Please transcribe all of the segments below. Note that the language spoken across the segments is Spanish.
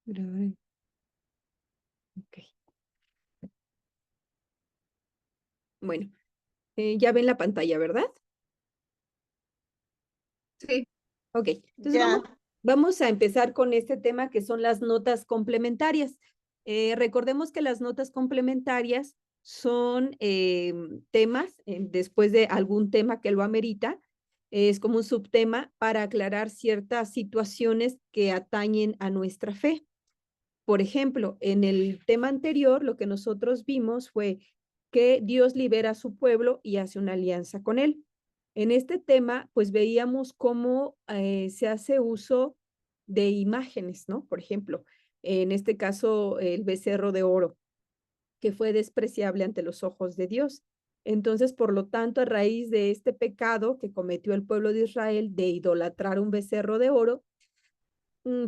Grabar. Ok. Bueno, ya ven la pantalla, ¿verdad? Sí, Ok, entonces ya. vamos a empezar con este tema que son las notas complementarias. Recordemos que las notas complementarias son temas, después de algún tema que lo amerita, es como un subtema para aclarar ciertas situaciones que atañen a nuestra fe. Por ejemplo, en el tema anterior, lo que nosotros vimos fue que Dios libera a su pueblo y hace una alianza con él. En este tema, pues veíamos cómo se hace uso de imágenes, ¿no? Por ejemplo, en este caso, el becerro de oro, que fue despreciable ante los ojos de Dios. Entonces, por lo tanto, a raíz de este pecado que cometió el pueblo de Israel de idolatrar un becerro de oro,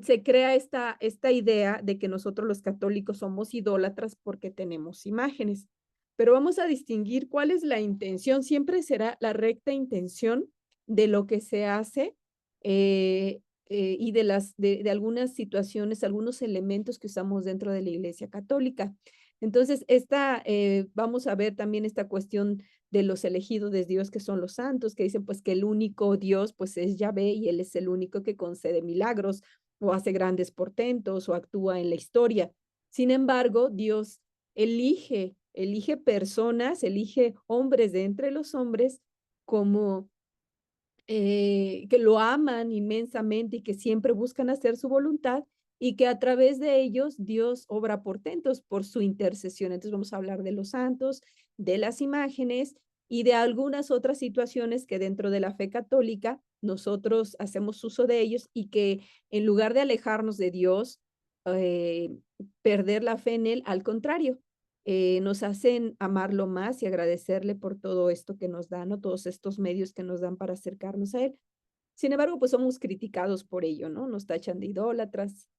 se crea esta idea de que nosotros los católicos somos idólatras porque tenemos imágenes. Pero vamos a distinguir cuál es la intención. Siempre será la recta intención de lo que se hace y de algunas situaciones, algunos elementos que usamos dentro de la Iglesia Católica. Entonces, vamos a ver también esta cuestión de los elegidos de Dios, que son los santos, que dicen pues que el único Dios pues es Yahvé y Él es el único que concede milagros o hace grandes portentos o actúa en la historia. Sin embargo, Dios elige personas, elige hombres de entre los hombres como que lo aman inmensamente y que siempre buscan hacer su voluntad y que a través de ellos Dios obra portentos por su intercesión. Entonces vamos a hablar de los santos, de las imágenes y de algunas otras situaciones que dentro de la fe católica nosotros hacemos uso de ellos y que en lugar de alejarnos de Dios, eh, perder la fe en Él, al contrario, nos hacen amarlo más y agradecerle por todo esto que nos dan, ¿no? Todos estos medios que nos dan para acercarnos a Él. Sin embargo, pues somos criticados por ello, ¿no? Nos tachan de idólatras,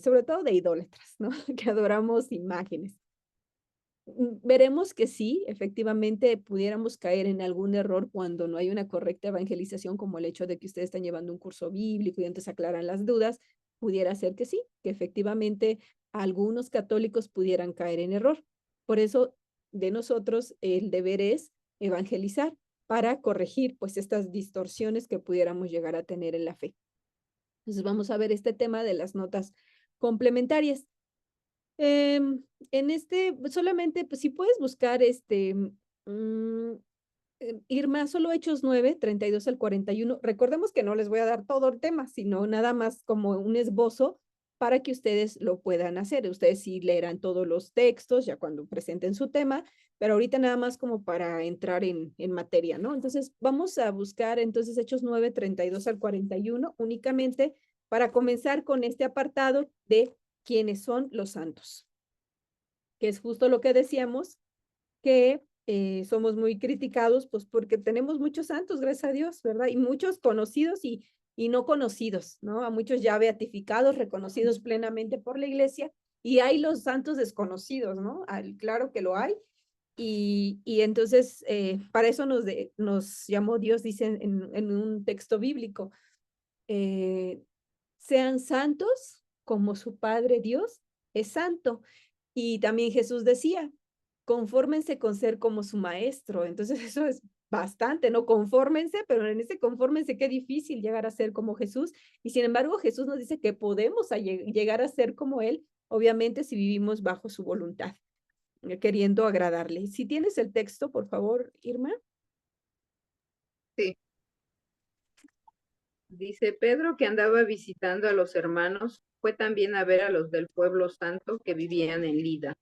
sobre todo de idólatras, ¿no? Que adoramos imágenes. Veremos que sí, efectivamente pudiéramos caer en algún error cuando no hay una correcta evangelización, como el hecho de que ustedes están llevando un curso bíblico y antes aclaran las dudas, pudiera ser que sí, que efectivamente algunos católicos pudieran caer en error. Por eso, de nosotros, el deber es evangelizar para corregir pues estas distorsiones que pudiéramos llegar a tener en la fe. Entonces vamos a ver este tema de las notas complementarias. En solamente, pues si puedes buscar Irma, solo Hechos 9, 32 al 41. Recordemos que no les voy a dar todo el tema, sino nada más como un esbozo para que ustedes lo puedan hacer. Ustedes sí leerán todos los textos ya cuando presenten su tema, pero ahorita nada más como para entrar en materia, ¿no? Entonces, vamos a buscar entonces Hechos 9, 32 al 41, únicamente para comenzar con este apartado de quiénes son los santos, que es justo lo que decíamos, que somos muy criticados, pues porque tenemos muchos santos, gracias a Dios, ¿verdad? Y muchos conocidos y no conocidos, ¿no? A muchos ya beatificados, reconocidos plenamente por la iglesia, y hay los santos desconocidos, ¿no? Claro que lo hay. Y entonces, para eso nos llamó Dios, dice en un texto bíblico, eh, sean santos como su Padre Dios es santo. Y también Jesús decía, confórmense con ser como su maestro. Entonces eso es bastante, ¿no? Confórmense, pero en ese confórmense qué difícil llegar a ser como Jesús. Y sin embargo, Jesús nos dice que podemos llegar a ser como Él, obviamente si vivimos bajo su voluntad, queriendo agradarle. Si tienes el texto, por favor, Irma. Sí. Dice Pedro, que andaba visitando a los hermanos, fue también a ver a los del pueblo santo que vivían en Lida.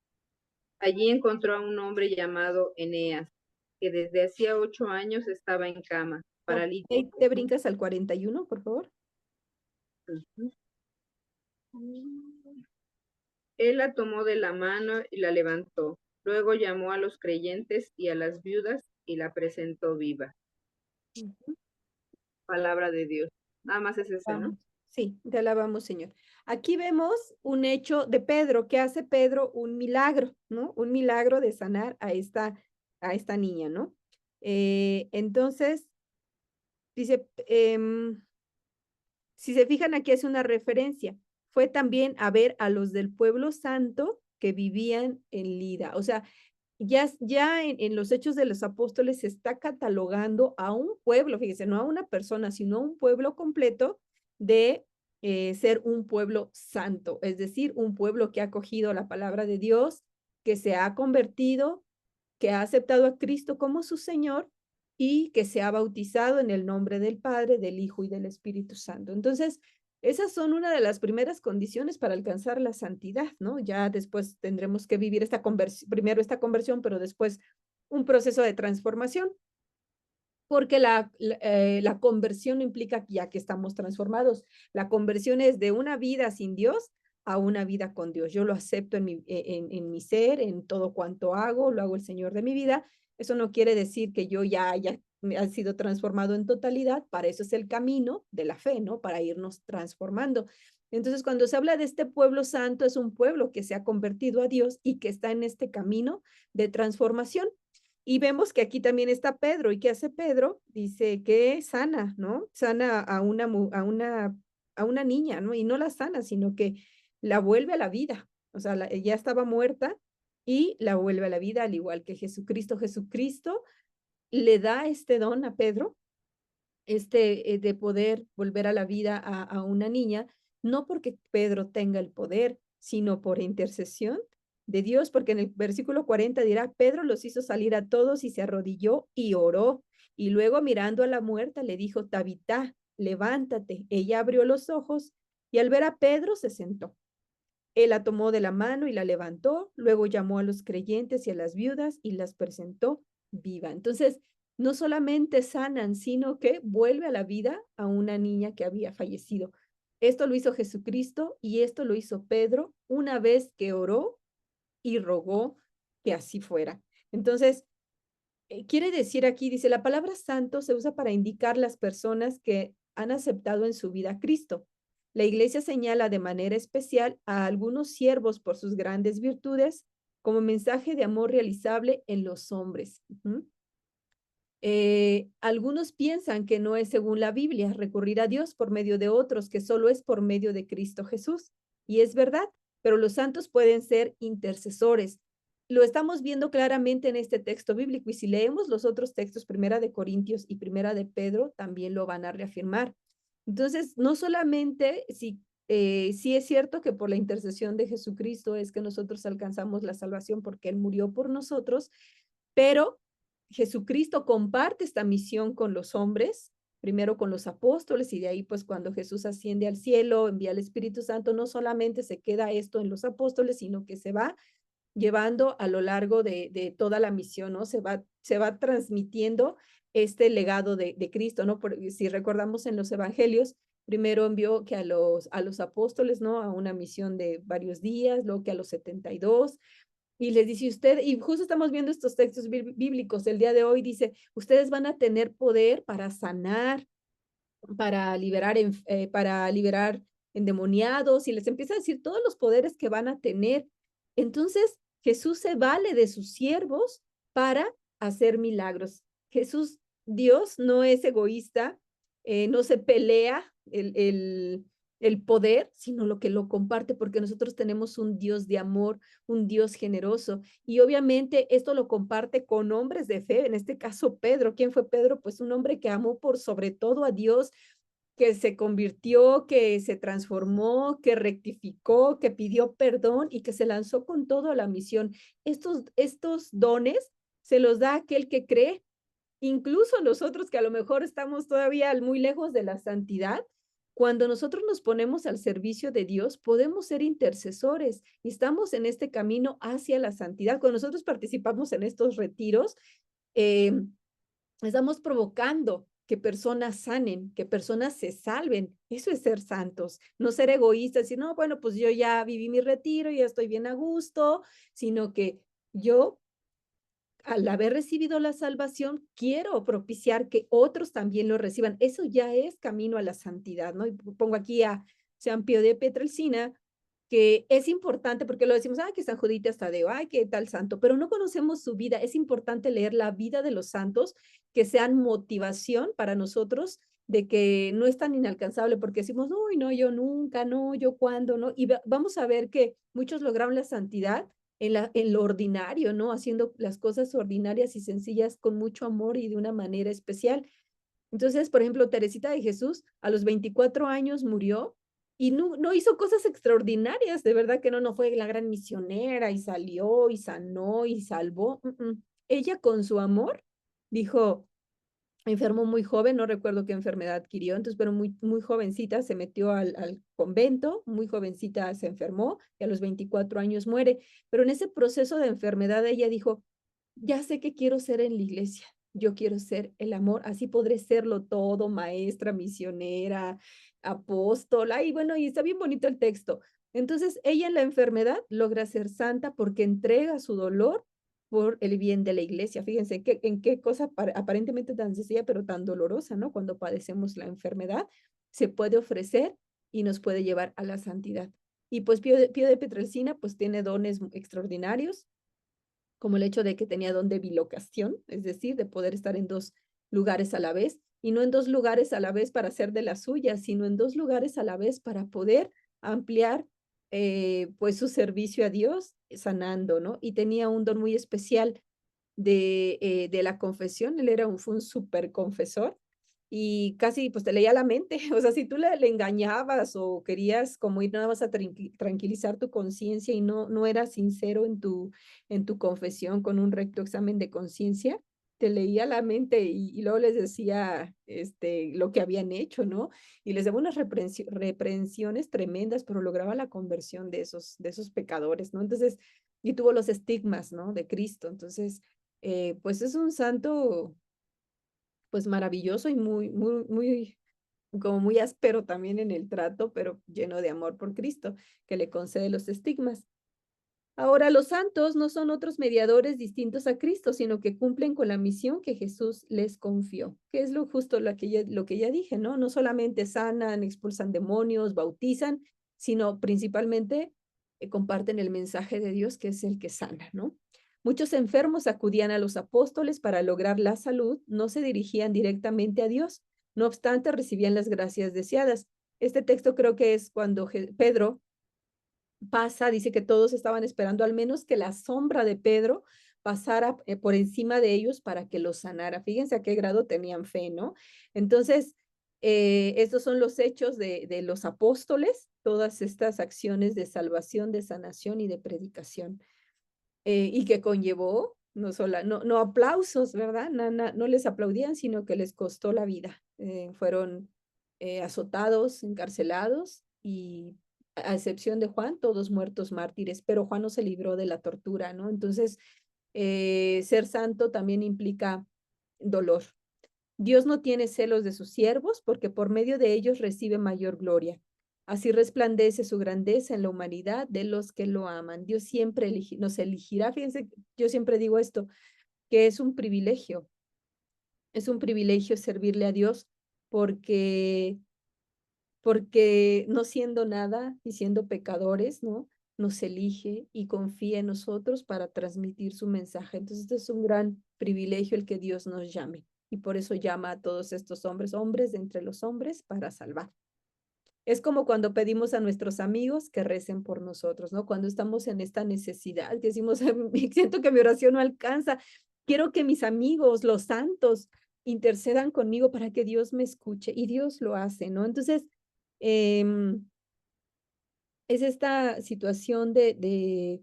Allí encontró a un hombre llamado Eneas, que desde hacía 8 años estaba en cama, Ok, paralítico. te brincas al 41, por favor. Ujú. Él la tomó de la mano y la levantó. Luego llamó a los creyentes y a las viudas y la presentó viva. Ujú. Palabra de Dios. Nada más es ese, ¿no? Vamos. Sí, te alabamos, Señor. Aquí vemos un hecho de Pedro, que hace Pedro un milagro, ¿no? Un milagro de sanar a esta niña, ¿no? Entonces, dice, si se fijan, aquí hace una referencia. fue también a ver a los del pueblo santo que vivían en Lida. O sea, ya en los Hechos de los Apóstoles se está catalogando a un pueblo, fíjese, no a una persona, sino a un pueblo completo de ser un pueblo santo, es decir, un pueblo que ha acogido la palabra de Dios, que se ha convertido, que ha aceptado a Cristo como su Señor y que se ha bautizado en el nombre del Padre, del Hijo y del Espíritu Santo. Entonces, esas son una de las primeras condiciones para alcanzar la santidad, ¿no? Ya después tendremos que vivir esta conversión, primero esta conversión, pero después un proceso de transformación, porque la conversión no implica ya que estamos transformados. La conversión es de una vida sin Dios a una vida con Dios. Yo lo acepto en mi ser, en todo cuanto hago, lo hago el Señor de mi vida. Eso no quiere decir que yo ya haya sido transformado en totalidad. Para eso es el camino de la fe, ¿no? Para irnos transformando. Entonces, cuando se habla de este pueblo santo, es un pueblo que se ha convertido a Dios y que está en este camino de transformación. Y vemos que aquí también está Pedro. ¿Y qué hace Pedro? Dice que sana, ¿no? Sana a una niña, ¿no? Y no la sana, sino que la vuelve a la vida. O sea, ya estaba muerta y la vuelve a la vida, al igual que Jesucristo. Jesucristo le da este don a Pedro, de poder volver a la vida a una niña, no porque Pedro tenga el poder, sino por intercesión de Dios, porque en el versículo 40 dirá, Pedro los hizo salir a todos y se arrodilló y oró, y luego mirando a la muerta le dijo, Tabitá, levántate. Ella abrió los ojos y al ver a Pedro se sentó. Él la tomó de la mano y la levantó, luego llamó a los creyentes y a las viudas y las presentó viva. Entonces, no solamente sanan, sino que vuelve a la vida a una niña que había fallecido. Esto lo hizo Jesucristo y esto lo hizo Pedro una vez que oró y rogó que así fuera. Entonces, quiere decir aquí, dice, la palabra santo se usa para indicar las personas que han aceptado en su vida a Cristo. La iglesia señala de manera especial a algunos siervos por sus grandes virtudes como mensaje de amor realizable en los hombres. Algunos piensan que no es según la Biblia recurrir a Dios por medio de otros, que solo es por medio de Cristo Jesús. Y es verdad, pero los santos pueden ser intercesores. Lo estamos viendo claramente en este texto bíblico y si leemos los otros textos, Primera de Corintios y Primera de Pedro, también lo van a reafirmar. Entonces, no solamente sí es cierto que por la intercesión de Jesucristo es que nosotros alcanzamos la salvación porque Él murió por nosotros, pero Jesucristo comparte esta misión con los hombres, primero con los apóstoles y de ahí pues cuando Jesús asciende al cielo, envía al Espíritu Santo, no solamente se queda esto en los apóstoles, sino que se va llevando a lo largo de toda la misión, ¿no? Se va transmitiendo este legado de Cristo, ¿no? Si recordamos en los evangelios, primero envió que a los apóstoles, ¿no? A una misión de varios días, luego que a los 72, y les dice usted, y justo estamos viendo estos textos bíblicos, el día de hoy dice, ustedes van a tener poder para sanar, para liberar endemoniados, y les empieza a decir todos los poderes que van a tener. Entonces, Jesús se vale de sus siervos para hacer milagros. Jesús, Dios, no es egoísta, no se pelea el poder, sino lo que lo comparte, porque nosotros tenemos un Dios de amor, un Dios generoso. Y obviamente esto lo comparte con hombres de fe, en este caso Pedro. ¿Quién fue Pedro? Pues un hombre que amó por sobre todo a Dios, que se convirtió, que se transformó, que rectificó, que pidió perdón y que se lanzó con todo a la misión. Estos dones se los da aquel que cree, incluso nosotros que a lo mejor estamos todavía muy lejos de la santidad. Cuando nosotros nos ponemos al servicio de Dios, podemos ser intercesores y estamos en este camino hacia la santidad. Cuando nosotros participamos en estos retiros, eh, estamos provocando que personas sanen, que personas se salven. Eso es ser santos, no ser egoístas, decir, no, bueno, pues yo ya viví mi retiro, ya estoy bien a gusto, sino que yo, al haber recibido la salvación, quiero propiciar que otros también lo reciban. Eso ya es camino a la santidad, ¿no? Y pongo aquí a San Pío de Pietrelcina, que es importante porque lo decimos, ay, que San Judita Tadeo, ay, que tal santo, pero no conocemos su vida. Es importante leer la vida de los santos, que sean motivación para nosotros de que no es tan inalcanzable porque decimos, uy, no, yo nunca, no, yo cuándo, ¿no? Y vamos a ver que muchos lograron la santidad en lo ordinario, ¿no? Haciendo las cosas ordinarias y sencillas con mucho amor y de una manera especial. Entonces, por ejemplo, Teresita de Jesús a los 24 años murió y no hizo cosas extraordinarias, de verdad que no fue la gran misionera y salió y sanó y salvó. Ella con su amor dijo, enfermó muy joven, no recuerdo qué enfermedad adquirió, entonces, pero muy jovencita se metió al convento, muy jovencita se enfermó y a los 24 años muere. Pero en ese proceso de enfermedad ella dijo, ya sé que quiero ser en la iglesia, yo quiero ser el amor, así podré serlo todo, maestra, misionera, apóstola, y bueno, y está bien bonito el texto. Entonces, ella en la enfermedad logra ser santa porque entrega su dolor por el bien de la iglesia. Fíjense en qué cosa aparentemente tan sencilla, pero tan dolorosa, ¿no? Cuando padecemos la enfermedad, se puede ofrecer y nos puede llevar a la santidad. Y pues Pío de Pietrelcina, pues tiene dones extraordinarios, como el hecho de que tenía don de bilocación, es decir, de poder estar en dos lugares a la vez, y no en dos lugares a la vez para hacer de la suya, sino en dos lugares a la vez para poder ampliar pues su servicio a Dios sanando, ¿no? Y tenía un don muy especial de la confesión, él fue un súper confesor y casi pues te leía la mente, o sea, si tú le engañabas o querías como ir nada más a tranquilizar tu conciencia y no eras sincero en tu confesión con un recto examen de conciencia, te leía la mente y luego les decía lo que habían hecho, ¿no? Y les daba unas reprensiones tremendas, pero lograba la conversión de esos pecadores, ¿no? Entonces, y tuvo los estigmas, ¿no? De Cristo. Entonces, pues es un santo, pues maravilloso y como muy áspero también en el trato, pero lleno de amor por Cristo, que le concede los estigmas. Ahora, los santos no son otros mediadores distintos a Cristo, sino que cumplen con la misión que Jesús les confió, que es lo que ya dije, ¿no? No solamente sanan, expulsan demonios, bautizan, sino principalmente comparten el mensaje de Dios, que es el que sana, ¿no? Muchos enfermos acudían a los apóstoles para lograr la salud, no se dirigían directamente a Dios, no obstante recibían las gracias deseadas. Este texto creo que es cuando Pedro pasa, dice que todos estaban esperando al menos que la sombra de Pedro pasara por encima de ellos para que los sanara. Fíjense a qué grado tenían fe, ¿no? Entonces, estos son los hechos de los apóstoles, todas estas acciones de salvación, de sanación y de predicación, y que conllevó no aplausos, ¿verdad? No les aplaudían, sino que les costó la vida. Fueron azotados, encarcelados y a excepción de Juan, todos muertos mártires, pero Juan no se libró de la tortura, ¿no? Entonces, ser santo también implica dolor. Dios no tiene celos de sus siervos porque por medio de ellos recibe mayor gloria. Así resplandece su grandeza en la humanidad de los que lo aman. Dios siempre nos elegirá. Fíjense, yo siempre digo esto, que es un privilegio servirle a Dios porque porque no siendo nada y siendo pecadores, ¿no? Nos elige y confía en nosotros para transmitir su mensaje. Entonces, este es un gran privilegio el que Dios nos llame. Y por eso llama a todos estos hombres, hombres de entre los hombres, para salvar. Es como cuando pedimos a nuestros amigos que recen por nosotros, ¿no? Cuando estamos en esta necesidad, que decimos, siento que mi oración no alcanza, quiero que mis amigos, los santos, intercedan conmigo para que Dios me escuche y Dios lo hace, ¿no? Entonces, eh, es esta situación de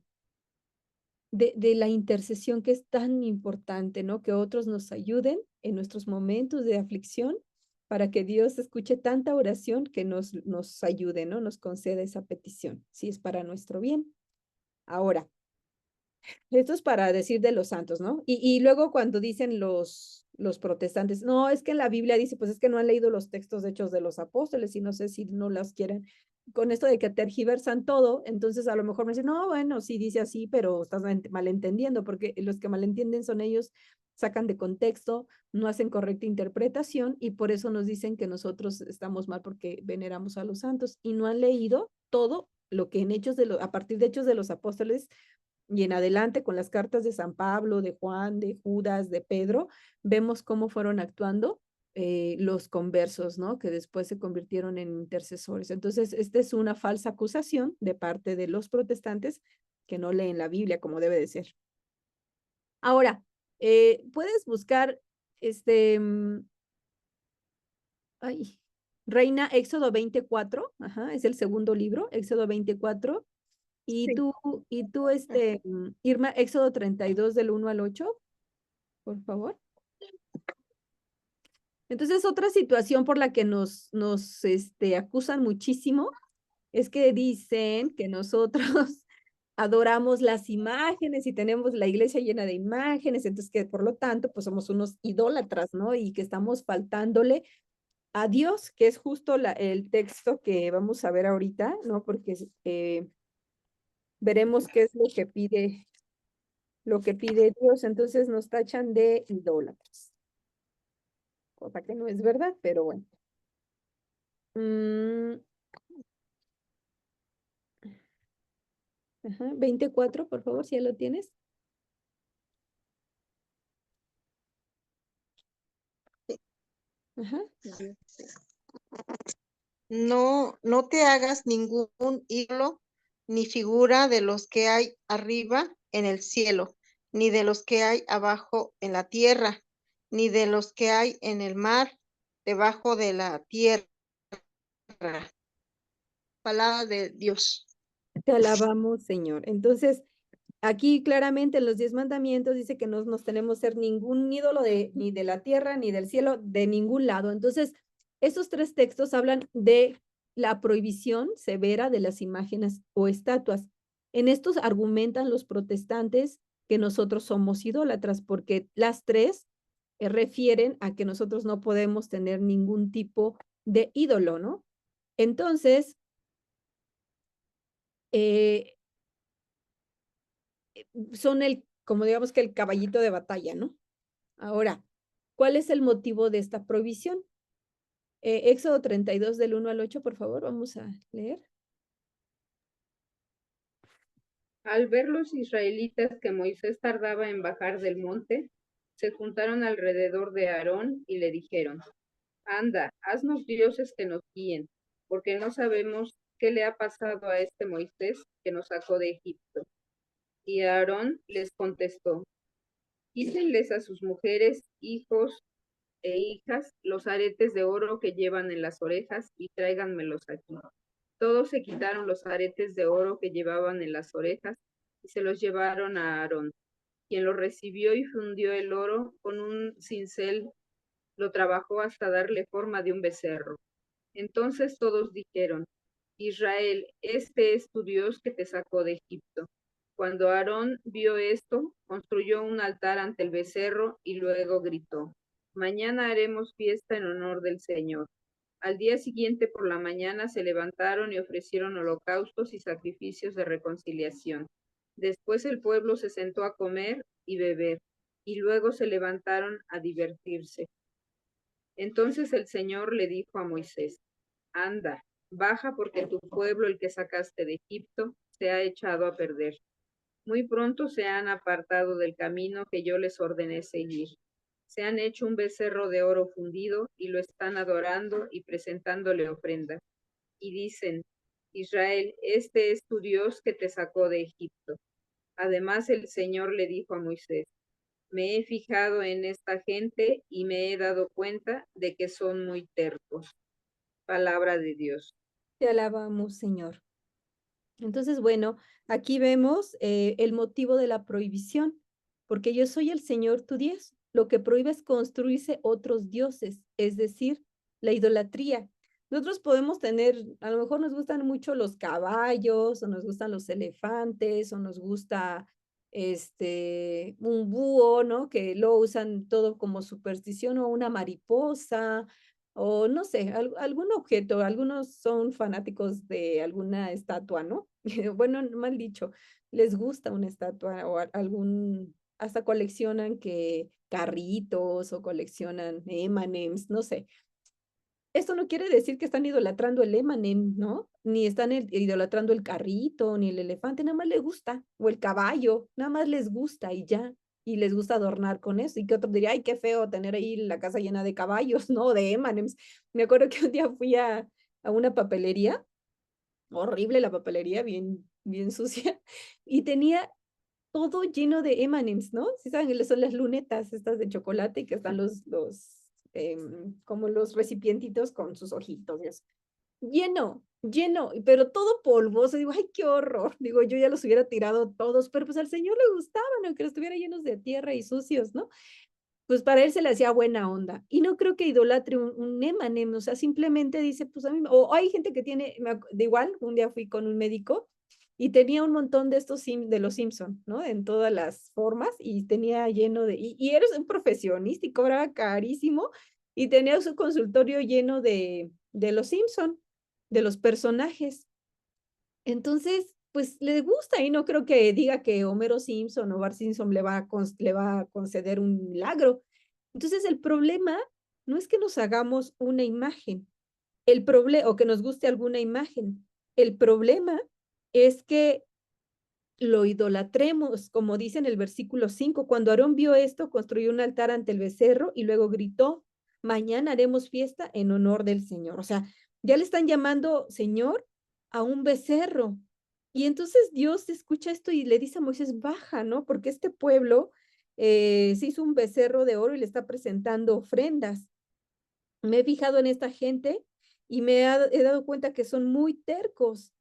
la intercesión que es tan importante, ¿no? Que otros nos ayuden en nuestros momentos de aflicción para que Dios escuche tanta oración que nos ayude, ¿no? Nos conceda esa petición, si es para nuestro bien. Ahora, esto es para decir de los santos, ¿no? Y luego cuando dicen los protestantes, no, es que en la Biblia dice, pues es que no han leído los textos hechos de los apóstoles y no sé si no las quieren. Con esto de que tergiversan todo, entonces a lo mejor me dicen, no, bueno, sí dice así, pero estás malentendiendo, porque los que malentienden son ellos, sacan de contexto, no hacen correcta interpretación y por eso nos dicen que nosotros estamos mal porque veneramos a los santos y no han leído todo lo que a partir de Hechos de los Apóstoles y en adelante, con las cartas de San Pablo, de Juan, de Judas, de Pedro, vemos cómo fueron actuando los conversos, ¿no? Que después se convirtieron en intercesores. Entonces, esta es una falsa acusación de parte de los protestantes que no leen la Biblia como debe de ser. Ahora, puedes buscar ay, Reina Éxodo 24, ajá, es el segundo libro, Éxodo 24, y Sí. tú, Irma, Éxodo 32 del 1 al 8, por favor. Entonces, otra situación por la que nos acusan muchísimo es que dicen que nosotros adoramos las imágenes y tenemos la iglesia llena de imágenes, entonces que por lo tanto, pues somos unos idólatras, ¿no? Y que estamos faltándole a Dios, que es justo el texto que vamos a ver ahorita, ¿no? Porque veremos qué es lo que pide Dios, entonces nos tachan de idólatras. Cosa que no es verdad, pero bueno. Ajá, 24, por favor, si ya lo tienes. Ajá. No te hagas ningún ídolo ni figura de los que hay arriba en el cielo, ni de los que hay abajo en la tierra, ni de los que hay en el mar debajo de la tierra. Palabra de Dios. Te alabamos, Señor. Entonces, aquí claramente en los 10 mandamientos dice que no nos tenemos que ser ningún ídolo ni de la tierra, ni del cielo, de ningún lado. Entonces, estos 3 textos hablan de la prohibición severa de las imágenes o estatuas. En estos argumentan los protestantes que nosotros somos idólatras, porque las 3 refieren a que nosotros no podemos tener ningún tipo de ídolo, ¿no? Entonces, eh, son como digamos que el caballito de batalla, ¿no? Ahora, ¿cuál es el motivo de esta prohibición? Éxodo 32 del 1 al 8, por favor, vamos a leer. Al ver los israelitas que Moisés tardaba en bajar del monte, se juntaron alrededor de Aarón y le dijeron: Anda, haznos dioses que nos guíen, porque no sabemos qué le ha pasado a este Moisés que nos sacó de Egipto. Y Aarón les contestó: Quítenles a sus mujeres, hijos e hijas los aretes de oro que llevan en las orejas y tráiganmelos aquí. Todos se quitaron los aretes de oro que llevaban en las orejas y se los llevaron a Aarón, quien lo recibió y fundió el oro con un cincel, lo trabajó hasta darle forma de un becerro. Entonces todos dijeron: Israel, este es tu Dios que te sacó de Egipto. Cuando Aarón vio esto, construyó un altar ante el becerro y luego gritó: Mañana haremos fiesta en honor del Señor. Al día siguiente por la mañana se levantaron y ofrecieron holocaustos y sacrificios de reconciliación. Después el pueblo se sentó a comer y beber, y luego se levantaron a divertirse. Entonces el Señor le dijo a Moisés: Anda, baja, porque tu pueblo, el que sacaste de Egipto, se ha echado a perder. Muy pronto se han apartado del camino que yo les ordené seguir. Se han hecho un becerro de oro fundido y lo están adorando y presentándole ofrenda. Y dicen: Israel, este es tu Dios que te sacó de Egipto. Además el Señor le dijo a Moisés: Me he fijado en esta gente y me he dado cuenta de que son muy tercos. Palabra de Dios. Te alabamos, Señor. Entonces, bueno, aquí vemos el motivo de la prohibición, porque yo soy el Señor tu Dios. Lo que prohíbe es construirse otros dioses, es decir, la idolatría. Nosotros podemos tener, a lo mejor nos gustan mucho los caballos, o nos gustan los elefantes, o nos gusta un búho, ¿no? Que lo usan todo como superstición, o una mariposa, o no sé, algún objeto. Algunos son fanáticos de alguna estatua, ¿no? Bueno, mal dicho, les gusta una estatua o hasta coleccionan carritos o coleccionan M&Ms, no sé. Esto no quiere decir que están idolatrando el M&M, ¿no? Ni están idolatrando el carrito, ni el elefante, nada más les gusta, o el caballo, nada más les gusta y ya. y les gusta adornar con eso, y que otro diría, ay, qué feo tener ahí la casa llena de caballos, ¿no? De M&M's. Me acuerdo que un día fui a una papelería, horrible la papelería, bien, bien sucia, y tenía todo lleno de M&M's, ¿no? Si saben, son las lunetas estas de chocolate y que están como los recipientitos con sus ojitos y eso. Lleno, lleno, pero todo polvoso. Digo, ay, qué horror. Digo, yo ya los hubiera tirado todos, pero pues al señor le gustaban, aunque los estuviera llenos de tierra y sucios, ¿no? Pues para él se le hacía buena onda. Y no creo que idolatre un M&M, o sea, simplemente dice, pues a mí, o hay gente que tiene, de igual, un día fui con un médico y tenía un montón de estos de los Simpson, ¿no? En todas las formas y tenía lleno de, y eres un profesionista y cobraba carísimo y tenía su consultorio lleno de los Simpson, de los personajes. Entonces, pues le gusta y no creo que diga que Homero Simpson o Bart Simpson le va a conceder un milagro. Entonces, el problema no es que nos hagamos una imagen, o que nos guste alguna imagen. El problema es que lo idolatremos, como dice en el versículo 5. Cuando Aarón vio esto, construyó un altar ante el becerro y luego gritó, mañana haremos fiesta en honor del Señor. O sea, ya le están llamando Señor a un becerro. Y entonces Dios escucha esto y le dice a Moisés, baja, ¿no? Porque este pueblo se hizo un becerro de oro y le está presentando ofrendas. Me he fijado en esta gente y he dado cuenta que son muy tercos.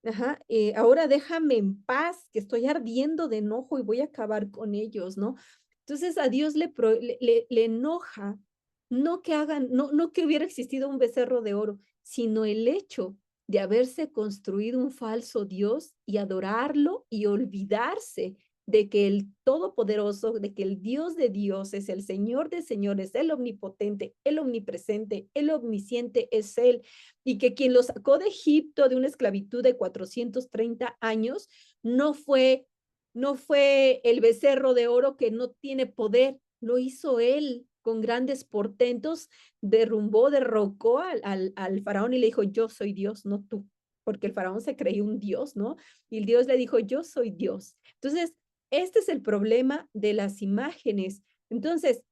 Ajá, ahora déjame en paz, que estoy ardiendo de enojo y voy a acabar con ellos, ¿no? Entonces a Dios le enoja no que hagan, no que hubiera existido un becerro de oro, sino el hecho de haberse construido un falso Dios y adorarlo y olvidarse de que el Todopoderoso, de que el Dios de dioses, el Señor de señores, el omnipotente, el omnipresente, el omnisciente es Él, y que quien los sacó de Egipto de una esclavitud de 430 años no fue el becerro de oro que no tiene poder, lo hizo Él con grandes portentos, derrocó al faraón y le dijo, yo soy Dios, no tú, porque el faraón se creía un Dios, ¿no? Y el Dios le dijo, yo soy Dios. Entonces, este es el problema de las imágenes. Entonces,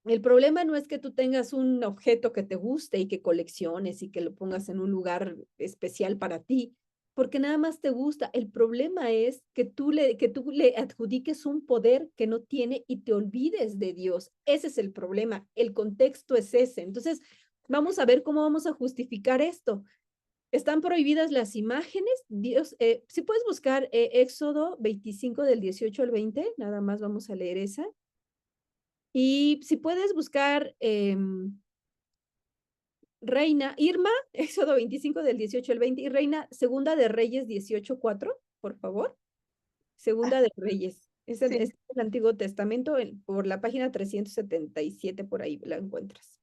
el problema no es que tú tengas un objeto que te guste y que colecciones y que lo pongas en un lugar especial para ti, porque nada más te gusta. El problema es que tú le adjudiques un poder que no tiene y te olvides de Dios. Ese es el problema. El contexto es ese. Entonces, vamos a ver cómo vamos a justificar esto. Están prohibidas las imágenes. Dios, si puedes buscar Éxodo 25 del 18 al 20, nada más vamos a leer esa. Y si puedes buscar Reina, Irma, Éxodo 25 del 18 al 20, y Reina, Segunda de Reyes 18:4, por favor. Segunda de Reyes. Es Sí. el Antiguo Testamento, por la página 377, por ahí la encuentras.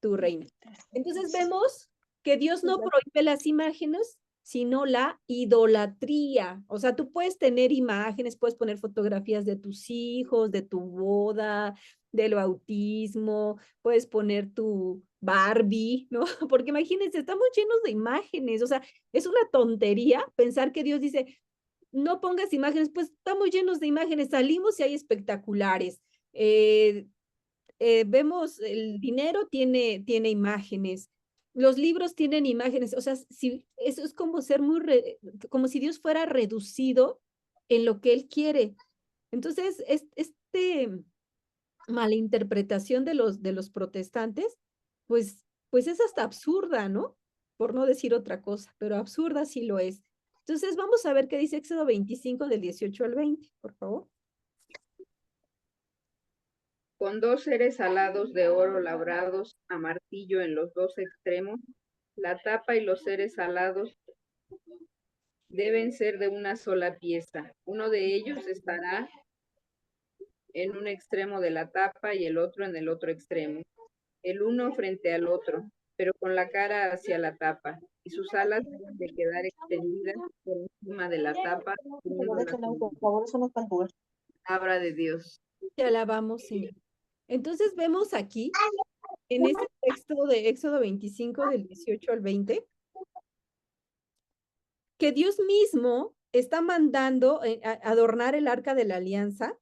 Tu Reina. Entonces vemos que Dios no prohíbe las imágenes, sino la idolatría. O sea, tú puedes tener imágenes, puedes poner fotografías de tus hijos, de tu boda, del bautismo, puedes poner tu Barbie, ¿no? Porque imagínense, estamos llenos de imágenes, o sea, es una tontería pensar que Dios dice, no pongas imágenes, pues estamos llenos de imágenes, salimos y hay espectaculares. Vemos, el dinero tiene imágenes, los libros tienen imágenes, o sea, si, eso es como ser como si Dios fuera reducido en lo que Él quiere. Entonces, malinterpretación de los protestantes, pues es hasta absurda, ¿no? Por no decir otra cosa, pero absurda sí lo es. Entonces, vamos a ver qué dice Éxodo 25 del 18 al 20, por favor. Con 2 seres alados de oro labrados a martillo en los 2 extremos, la tapa y los seres alados deben ser de una sola pieza. Uno de ellos estará en un extremo de la tapa y el otro en el otro extremo, el uno frente al otro, pero con la cara hacia la tapa, y sus alas deben de quedar extendidas por encima de la tapa, teniendo la palabra de Dios. Te alabamos, Señor. Entonces vemos aquí, en este texto de Éxodo 25, del 18 al 20, que Dios mismo está mandando adornar el arca de la alianza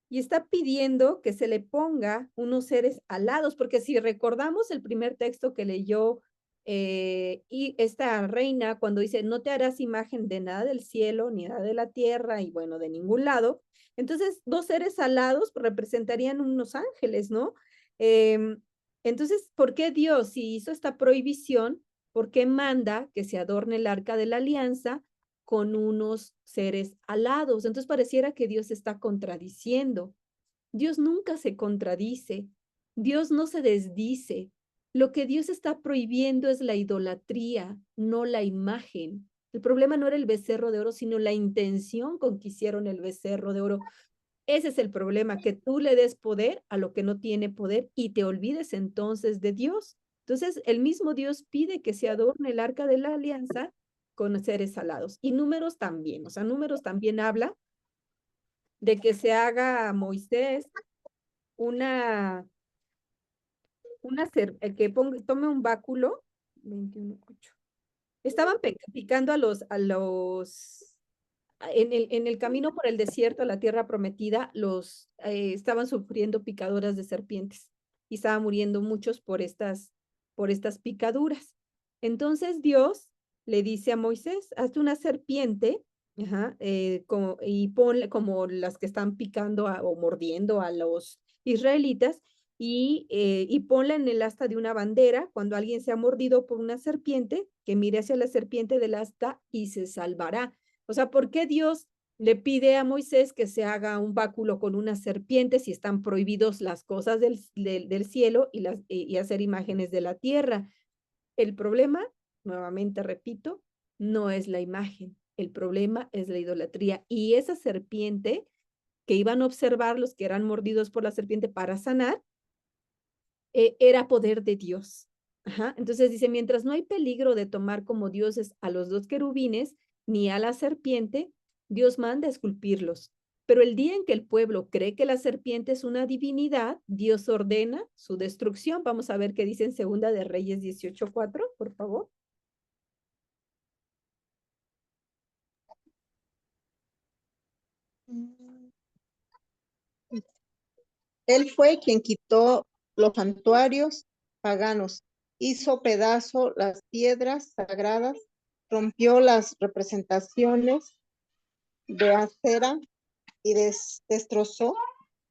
y está pidiendo que se le ponga unos seres alados, porque si recordamos el primer texto que leyó y esta reina cuando dice, no te harás imagen de nada del cielo, ni nada de la tierra, y bueno, de ningún lado, entonces dos seres alados representarían unos ángeles, ¿no? Em, entonces, ¿por qué Dios, si hizo esta prohibición, por qué manda que se adorne el arca de la alianza con unos seres alados? Entonces pareciera que Dios está contradiciendo. Dios nunca se contradice. Dios no se desdice. Lo que Dios está prohibiendo es la idolatría, no la imagen. El problema no era el becerro de oro, sino la intención con que hicieron el becerro de oro. Ese es el problema, que tú le des poder a lo que no tiene poder y te olvides entonces de Dios. Entonces, el mismo Dios pide que se adorne el arca de la alianza con seres alados. Y números también, o sea, números también habla de que se haga a Moisés una, que tome un báculo, 21:8. Estaban picando en el camino por el desierto a la tierra prometida, estaban sufriendo picaduras de serpientes y estaban muriendo muchos por estas picaduras. Entonces Dios le dice a Moisés, hazte una serpiente, ajá, y ponle como las que están picando o mordiendo a los israelitas, y ponla en el asta de una bandera. Cuando alguien sea mordido por una serpiente, que mire hacia la serpiente del asta y se salvará. O sea, ¿por qué Dios le pide a Moisés que se haga un báculo con una serpiente si están prohibidos las cosas del cielo y hacer imágenes de la tierra? El problema, nuevamente repito, no es la imagen. El problema es la idolatría. Y esa serpiente que iban a observar los que eran mordidos por la serpiente para sanar, era poder de Dios. Ajá. Entonces dice, mientras no hay peligro de tomar como dioses a los dos querubines, ni a la serpiente, Dios manda esculpirlos. Pero el día en que el pueblo cree que la serpiente es una divinidad, Dios ordena su destrucción. Vamos a ver qué dice en Segunda de Reyes 18:4, por favor. Él fue quien quitó los santuarios paganos, hizo pedazo las piedras sagradas, rompió las representaciones de acera y destrozó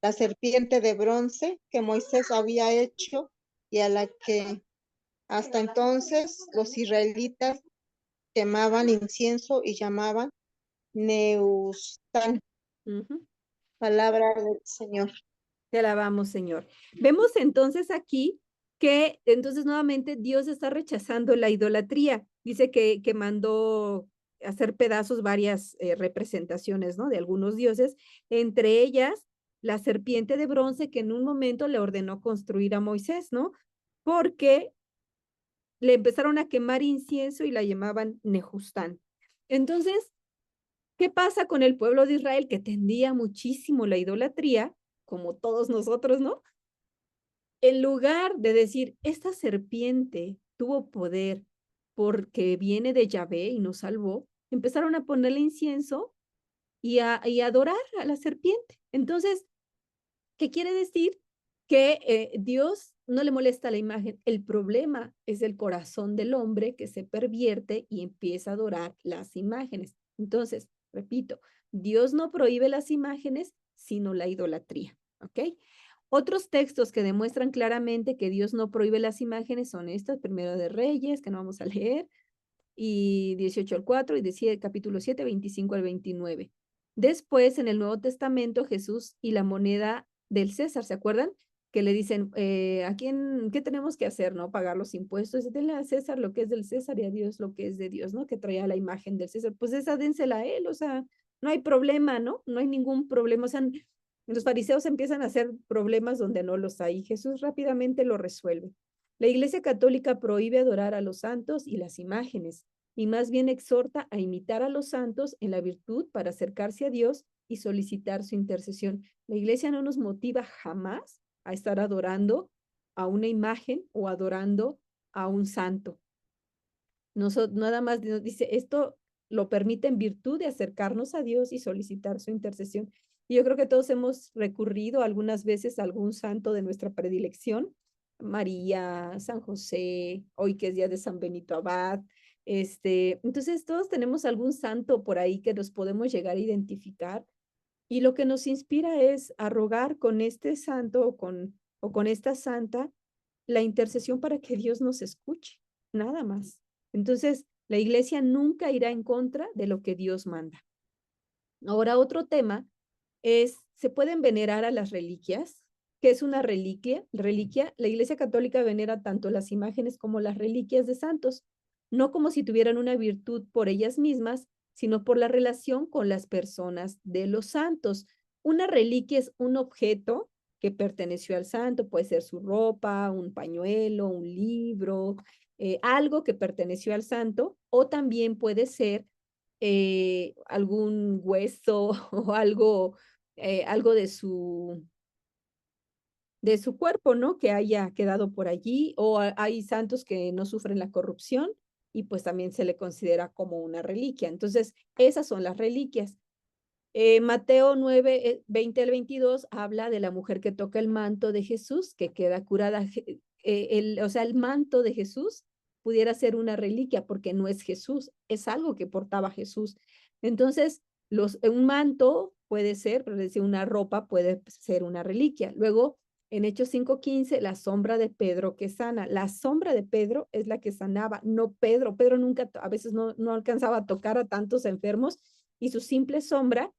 la serpiente de bronce que Moisés había hecho y a la que hasta entonces los israelitas quemaban incienso y llamaban Neustán, palabra del Señor. Te alabamos, Señor. Vemos entonces aquí que entonces nuevamente Dios está rechazando la idolatría. Dice que mandó hacer pedazos varias representaciones, ¿no? De algunos dioses, entre ellas la serpiente de bronce que en un momento le ordenó construir a Moisés, ¿no? Porque le empezaron a quemar incienso y la llamaban Nejustán. Entonces, ¿qué pasa con el pueblo de Israel que tendía muchísimo la idolatría, como todos nosotros, ¿no? En lugar de decir, esta serpiente tuvo poder porque viene de Yahvé y nos salvó, empezaron a ponerle incienso y a adorar a la serpiente. Entonces, ¿qué quiere decir? Que Dios no le molesta la imagen. El problema es el corazón del hombre que se pervierte y empieza a adorar las imágenes. Entonces, repito, Dios no prohíbe las imágenes, sino la idolatría. ¿Ok? Otros textos que demuestran claramente que Dios no prohíbe las imágenes son estos, Primero de Reyes, que no vamos a leer, y 18:4, y decía capítulo 7, 25-29. Después, en el Nuevo Testamento, Jesús y la moneda del César, ¿se acuerdan? Que le dicen, qué tenemos que hacer, no? Pagar los impuestos, denle a César lo que es del César y a Dios lo que es de Dios, ¿no? Que traía la imagen del César, pues esa dénsela a él, o sea, no hay problema, ¿no? No hay ningún problema, o sea, los fariseos empiezan a hacer problemas donde no los hay. Jesús rápidamente lo resuelve. La Iglesia Católica prohíbe adorar a los santos y las imágenes, y más bien exhorta a imitar a los santos en la virtud para acercarse a Dios y solicitar su intercesión. La Iglesia no nos motiva jamás a estar adorando a una imagen o adorando a un santo. Nada más nos dice, esto lo permite en virtud de acercarnos a Dios y solicitar su intercesión. Y yo creo que todos hemos recurrido algunas veces a algún santo de nuestra predilección, María, San José, hoy que es día de San Benito Abad. Entonces todos tenemos algún santo por ahí que nos podemos llegar a identificar y lo que nos inspira es a rogar con este santo o con esta santa la intercesión para que Dios nos escuche, nada más. Entonces, la iglesia nunca irá en contra de lo que Dios manda. Ahora, otro tema es, ¿se pueden venerar a las reliquias? ¿Qué es una reliquia? Reliquia, la Iglesia Católica venera tanto las imágenes como las reliquias de santos, no como si tuvieran una virtud por ellas mismas, sino por la relación con las personas de los santos. Una reliquia es un objeto que perteneció al santo, puede ser su ropa, un pañuelo, un libro, algo que perteneció al santo, o también puede ser algún hueso o algo de su cuerpo, ¿no? Que haya quedado por allí, o hay santos que no sufren la corrupción y pues también se le considera como una reliquia. Entonces, esas son las reliquias. Mateo 9, 20 al 22 habla de la mujer que toca el manto de Jesús, que queda curada. O sea, el manto de Jesús pudiera ser una reliquia porque no es Jesús, es algo que portaba Jesús. Entonces, un manto puede ser, pero decir, una ropa puede ser una reliquia. Luego, en Hechos 5:15, la sombra de Pedro que sana. La sombra de Pedro es la que sanaba, no Pedro. Pedro nunca, a veces no alcanzaba a tocar a tantos enfermos y su simple sombra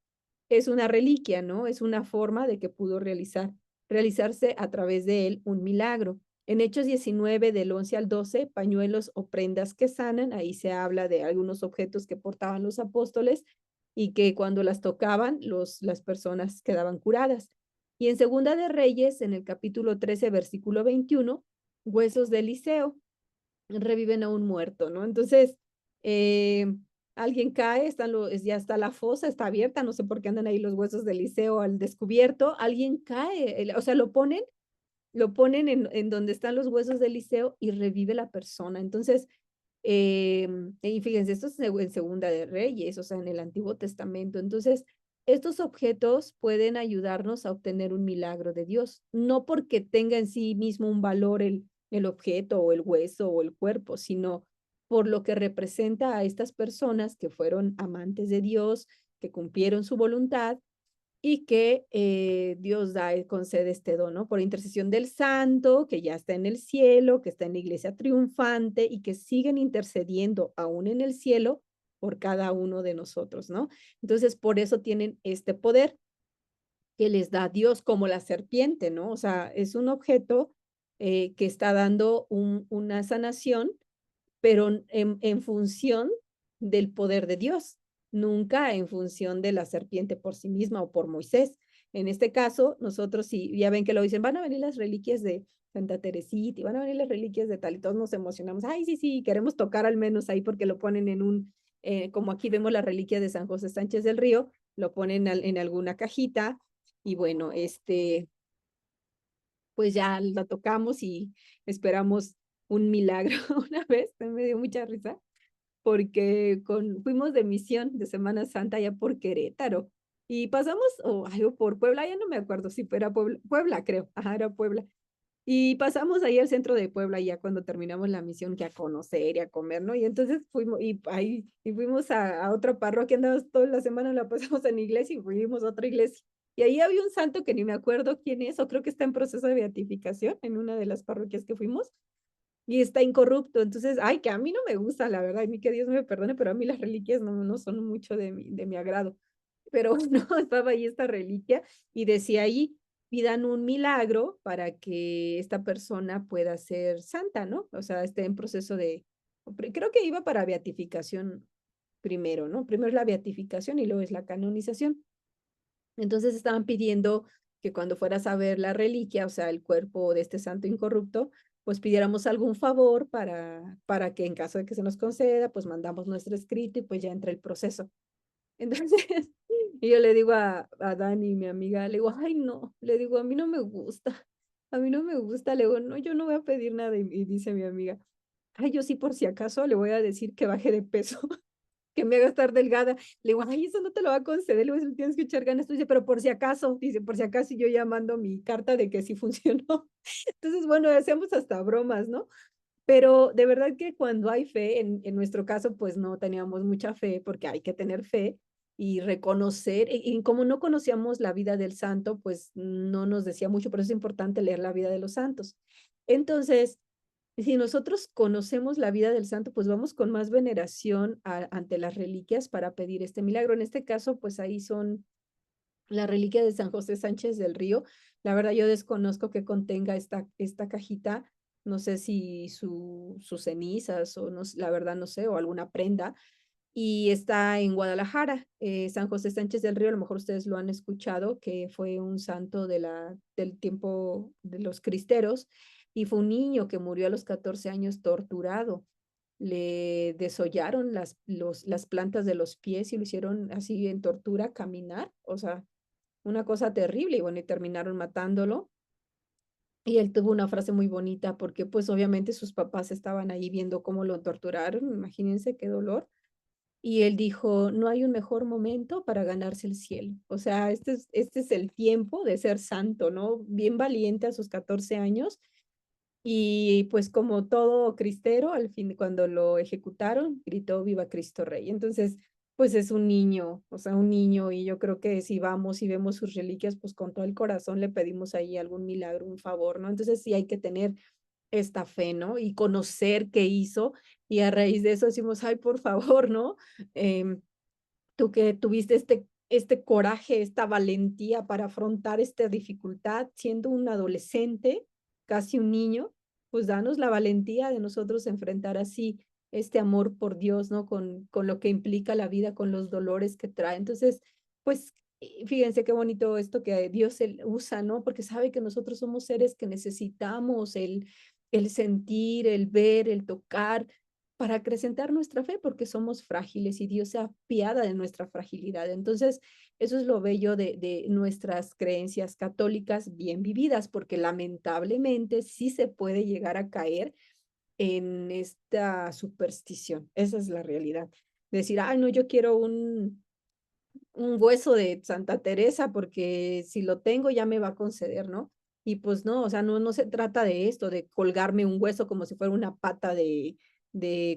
es una reliquia, ¿no? Es una forma de que pudo realizarse a través de él un milagro. En Hechos 19, del 11 al 12, pañuelos o prendas que sanan, ahí se habla de algunos objetos que portaban los apóstoles y que cuando las tocaban, las personas quedaban curadas. Y en Segunda de Reyes, en el capítulo 13, versículo 21, huesos de Eliseo reviven a un muerto, ¿no? Entonces, alguien cae, ya está la fosa, está abierta, no sé por qué andan ahí los huesos de Eliseo al descubierto, alguien cae, o sea, lo ponen en donde están los huesos de Eliseo y revive la persona. Entonces, y fíjense, esto es en Segunda de Reyes, o sea, en el Antiguo Testamento. Entonces, estos objetos pueden ayudarnos a obtener un milagro de Dios, no porque tenga en sí mismo un valor el objeto o el hueso o el cuerpo, sino por lo que representa a estas personas que fueron amantes de Dios, que cumplieron su voluntad y que Dios concede este don, ¿no? Por intercesión del santo, que ya está en el cielo, que está en la iglesia triunfante y que siguen intercediendo aún en el cielo por cada uno de nosotros, ¿no? Entonces, por eso tienen este poder que les da Dios como la serpiente, ¿no? O sea, es un objeto que está dando una sanación, pero en función del poder de Dios, nunca en función de la serpiente por sí misma o por Moisés. En este caso, nosotros sí, ya ven que lo dicen, van a venir las reliquias de Santa Teresita y van a venir las reliquias de tal, y todos nos emocionamos, ay, sí, sí, queremos tocar al menos ahí porque lo ponen como aquí vemos la reliquia de San José Sánchez del Río, lo ponen en alguna cajita, y bueno, pues ya la tocamos y esperamos un milagro. Una vez me dio mucha risa porque fuimos de misión de Semana Santa allá por Querétaro y pasamos, o por Puebla, ya no me acuerdo si era Puebla, Puebla creo, ajá, era Puebla. Y pasamos ahí al centro de Puebla ya cuando terminamos la misión que a conocer y a comer, ¿no? Y entonces fuimos a otra parroquia, andamos toda la semana, la pasamos en iglesia y fuimos a otra iglesia. Y ahí había un santo que ni me acuerdo quién es, o creo que está en proceso de beatificación en una de las parroquias que fuimos, y está incorrupto. Entonces, ay, que a mí no me gusta, la verdad, y mí que Dios me perdone, pero a mí las reliquias no son mucho de mi agrado. Pero no, estaba ahí esta reliquia y decía ahí, pidan un milagro para que esta persona pueda ser santa, ¿no? O sea, esté en proceso creo que iba para beatificación primero, ¿no? Primero es la beatificación y luego es la canonización. Entonces estaban pidiendo que cuando fueras a ver la reliquia, o sea, el cuerpo de este santo incorrupto, pues pidiéramos algún favor para que en caso de que se nos conceda, pues mandamos nuestro escrito y pues ya entra el proceso. Entonces, y yo le digo a Dani, mi amiga, le digo, ay, no, le digo, a mí no me gusta, le digo, no, yo no voy a pedir nada. Y dice mi amiga, ay, yo sí por si acaso le voy a decir que baje de peso. que me haga estar delgada. Le digo, ay, eso no te lo va a conceder, le digo, tienes que echar ganas. Tú dice, pero por si acaso, dice, por si acaso yo ya mando mi carta de que sí funcionó. Entonces, bueno, hacemos hasta bromas, ¿no? Pero de verdad que cuando hay fe, en nuestro caso, pues no teníamos mucha fe, porque hay que tener fe y reconocer, y como no conocíamos la vida del santo, pues no nos decía mucho, pero es importante leer la vida de los santos. Entonces, si nosotros conocemos la vida del santo, pues vamos con más veneración ante las reliquias para pedir este milagro. En este caso, pues ahí son la reliquia de San José Sánchez del Río. La verdad, yo desconozco que contenga esta cajita. No sé si sus cenizas o no, la verdad no sé, o alguna prenda. Y está en Guadalajara. San José Sánchez del Río, a lo mejor ustedes lo han escuchado, que fue un santo del tiempo de los cristeros y fue un niño que murió a los 14 años torturado. Le desollaron las plantas de los pies y lo hicieron así en tortura caminar, o sea, una cosa terrible y bueno, y terminaron matándolo. Y él tuvo una frase muy bonita porque pues obviamente sus papás estaban ahí viendo cómo lo torturaron, imagínense qué dolor. Y él dijo, no hay un mejor momento para ganarse el cielo. O sea, este es el tiempo de ser santo, ¿no? Bien valiente a sus 14 años. Y pues como todo cristero, al fin, cuando lo ejecutaron, gritó Viva Cristo Rey. Entonces, pues es un niño, o sea, un niño, y yo creo que si vamos y vemos sus reliquias, pues con todo el corazón le pedimos ahí algún milagro, un favor, ¿no? Entonces sí hay que tener esta fe, ¿no? Y conocer qué hizo, y a raíz de eso decimos, ay, por favor, ¿no? Tú que tuviste este coraje, esta valentía para afrontar esta dificultad siendo un adolescente, casi un niño, pues danos la valentía de nosotros enfrentar así este amor por Dios, ¿no? Con lo que implica la vida, con los dolores que trae. Entonces, pues fíjense qué bonito esto que Dios usa, ¿no? Porque sabe que nosotros somos seres que necesitamos el sentir, el ver, el tocar, para acrecentar nuestra fe, porque somos frágiles y Dios se apiada de nuestra fragilidad. Entonces, eso es lo bello de nuestras creencias católicas bien vividas, porque lamentablemente sí se puede llegar a caer en esta superstición. Esa es la realidad. Decir, ay, no, yo quiero un hueso de Santa Teresa porque si lo tengo ya me va a conceder, ¿no? Y pues no, o sea, no se trata de esto, de colgarme un hueso como si fuera una pata de